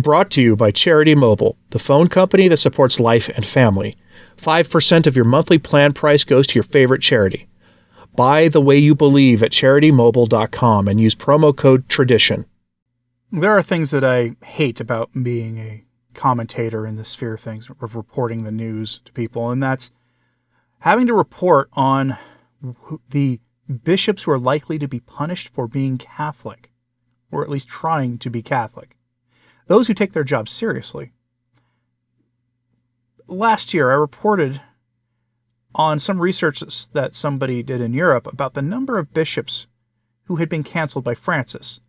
brought to you by Charity Mobile, the phone company that supports life and family. 5% of your monthly plan price goes to your favorite charity. Buy the way you believe at CharityMobile.com and use promo code TRADITION. There are things that I hate about being a commentator in the sphere of things, of reporting the news to people, and that's having to report on the bishops who are likely to be punished for being Catholic, or at least trying to be Catholic. Those who take their job seriously. Last year, I reported on some research that somebody did in Europe about the number of bishops who had been canceled by Francis.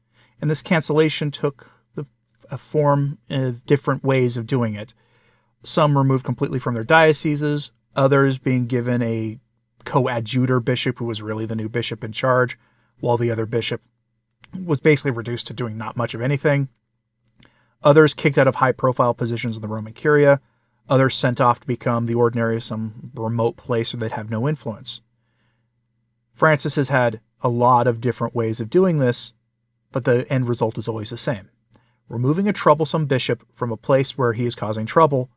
And this cancellation took a form of different ways of doing it. Some removed completely from their dioceses, others being given a coadjutor bishop who was really the new bishop in charge, while the other bishop was basically reduced to doing not much of anything. Others kicked out of high-profile positions in the Roman Curia, others sent off to become the ordinary of some remote place where they'd have no influence. Francis has had a lot of different ways of doing this, but the end result is always the same. Removing a troublesome bishop from a place where he is causing trouble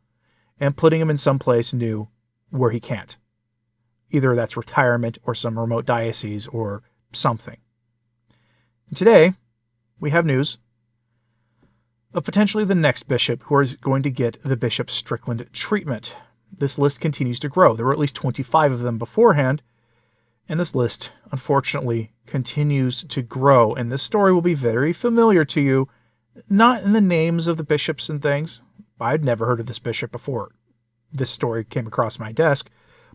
and putting him in some place new where he can't. Either that's retirement or some remote diocese or something. And today, we have news of potentially the next bishop who is going to get the Bishop Strickland treatment. This list continues to grow. There were at least 25 of them beforehand, and this list, unfortunately, continues to grow. And this story will be very familiar to you, not in the names of the bishops and things. I'd never heard of this bishop before this story came across my desk,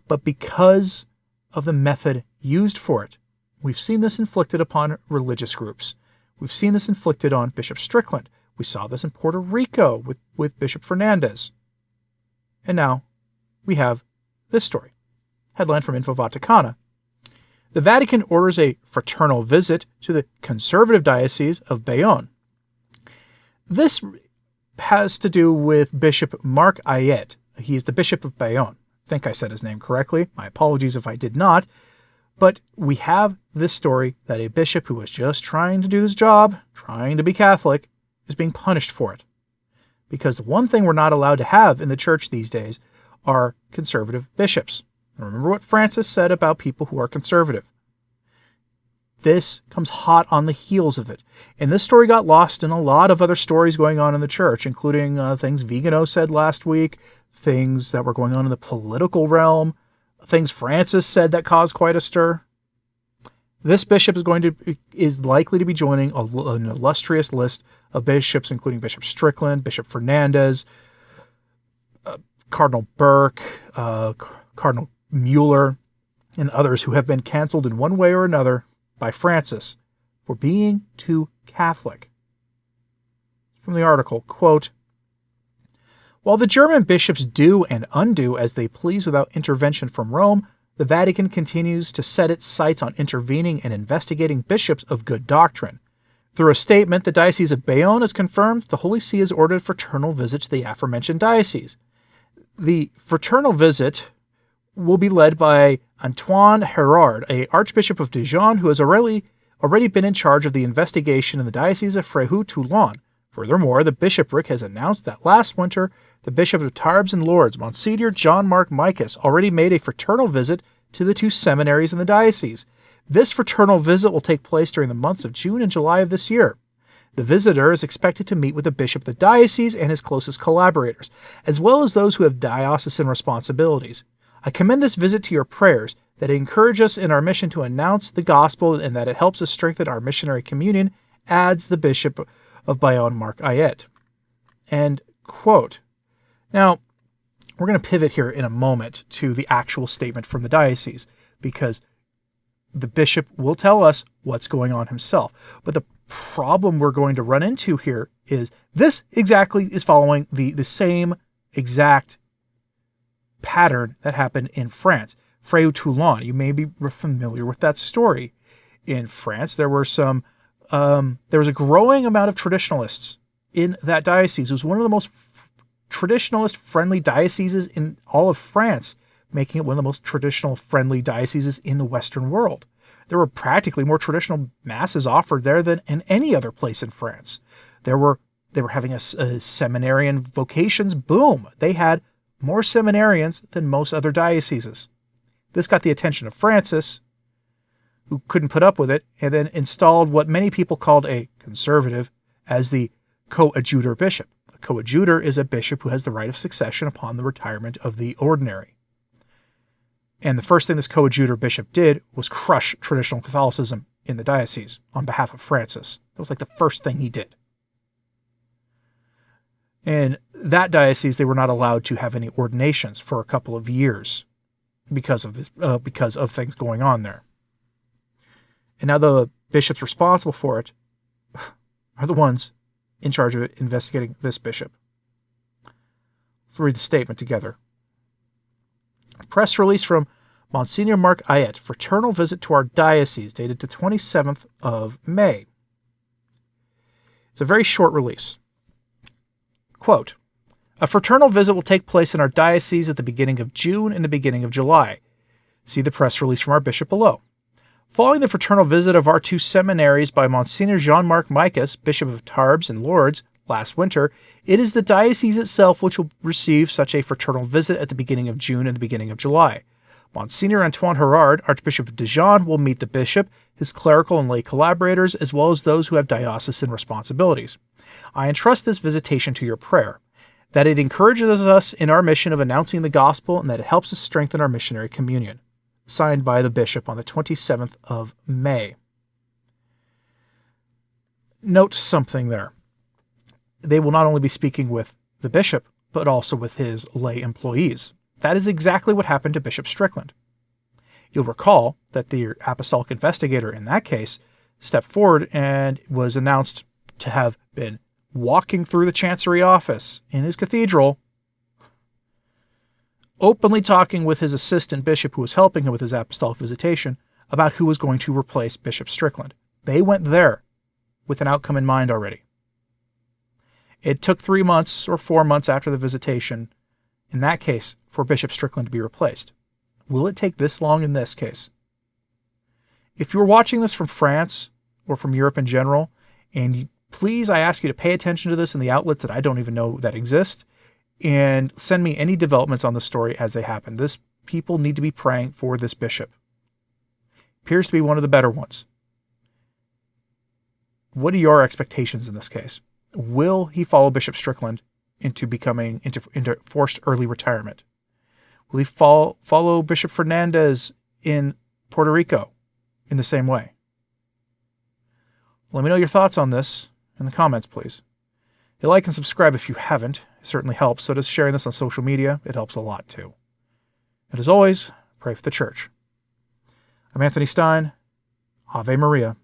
but because of the method used for it. We've seen this inflicted upon religious groups. We've seen this inflicted on Bishop Strickland. We saw this in Puerto Rico with Bishop Fernandez. And now we have this story. Headline from Info Vaticana. The Vatican orders a fraternal visit to the conservative diocese of Bayonne. This has to do with Bishop Marc Ayet. He is the Bishop of Bayonne. I think I said his name correctly. My apologies if I did not. But we have this story that a bishop who was just trying to do his job, trying to be Catholic, is being punished for it. Because the one thing we're not allowed to have in the church these days are conservative bishops. Remember what Francis said about people who are conservative. This comes hot on the heels of it. And this story got lost in a lot of other stories going on in the church, including things Vigano said last week, things that were going on in the political realm, things Francis said that caused quite a stir. This bishop is likely to be joining an illustrious list of bishops, including Bishop Strickland, Bishop Fernandez, Cardinal Burke, Cardinal Mueller, and others who have been canceled in one way or another by Francis for being too Catholic. From the article, quote, while the German bishops do and undo as they please without intervention from Rome, the Vatican continues to set its sights on intervening and investigating bishops of good doctrine. Through a statement, the Diocese of Bayonne has confirmed the Holy See has ordered a fraternal visit to the aforementioned diocese. The fraternal visit will be led by Antoine Herard, a Archbishop of Dijon who has already been in charge of the investigation in the Diocese of Fréjus-Toulon. Furthermore, the bishopric has announced that last winter, the Bishop of Tarbes and Lourdes, Monsignor John-Marc Micus, already made a fraternal visit to the two seminaries in the diocese. This fraternal visit will take place during the months of June and July of this year. The visitor is expected to meet with the bishop of the diocese and his closest collaborators, as well as those who have diocesan responsibilities. I commend this visit to your prayers, that it encourages us in our mission to announce the gospel and that it helps us strengthen our missionary communion, adds the Bishop of Bayonne, Marc Ayet. End quote. Now, we're going to pivot here in a moment to the actual statement from the diocese, because the bishop will tell us what's going on himself. But the problem we're going to run into here is this exactly is following the same exact pattern that happened in France. Fréjus-Toulon, you may be familiar with that story. In France, there was a growing amount of traditionalists in that diocese. It was one of the most traditionalist-friendly dioceses in all of France, making it one of the most traditional-friendly dioceses in the Western world. There were practically more traditional masses offered there than in any other place in France. There were They were having a seminarian vocations boom. They had more seminarians than most other dioceses. This got the attention of Francis, who couldn't put up with it, and then installed what many people called a conservative as the coadjutor bishop. A coadjutor is a bishop who has the right of succession upon the retirement of the ordinary. And the first thing this coadjutor bishop did was crush traditional Catholicism in the diocese on behalf of Francis. That was like the first thing he did. In that diocese, they were not allowed to have any ordinations for a couple of years because of this, because of things going on there. And now the bishops responsible for it are the ones in charge of investigating this bishop. Let's read the statement together. Press release from Monsignor Mark Ayet, fraternal visit to our diocese, dated the 27th of May. It's a very short release. Quote, a fraternal visit will take place in our diocese at the beginning of June and the beginning of July. See the press release from our bishop below. Following the fraternal visit of our two seminaries by Monsignor Jean-Marc Micas, Bishop of Tarbes and Lourdes, last winter, it is the diocese itself which will receive such a fraternal visit at the beginning of June and the beginning of July. Monsignor Antoine Herard, Archbishop of Dijon, will meet the bishop, his clerical and lay collaborators, as well as those who have diocesan responsibilities. I entrust this visitation to your prayer, that it encourages us in our mission of announcing the gospel and that it helps us strengthen our missionary communion. Signed by the bishop on the 27th of May. Note something there. They will not only be speaking with the bishop, but also with his lay employees. That is exactly what happened to Bishop Strickland. You'll recall that the apostolic investigator in that case stepped forward and was announced to have been walking through the chancery office in his cathedral, openly talking with his assistant bishop who was helping him with his apostolic visitation about who was going to replace Bishop Strickland. They went there with an outcome in mind already. It took 3 months or 4 months after the visitation, in that case, for Bishop Strickland to be replaced. Will it take this long in this case? If you're watching this from France or from Europe in general, and please, I ask you to pay attention to this in the outlets that I don't even know that exist, and send me any developments on the story as they happen. This people need to be praying for this bishop. Appears to be one of the better ones. What are your expectations in this case? Will he follow Bishop Strickland into forced early retirement? Will he follow Bishop Fernandez in Puerto Rico in the same way? Let me know your thoughts on this in the comments, please. Like and subscribe if you haven't. It certainly helps. So does sharing this on social media. It helps a lot too. And as always, pray for the church. I'm Anthony Stine. Ave Maria.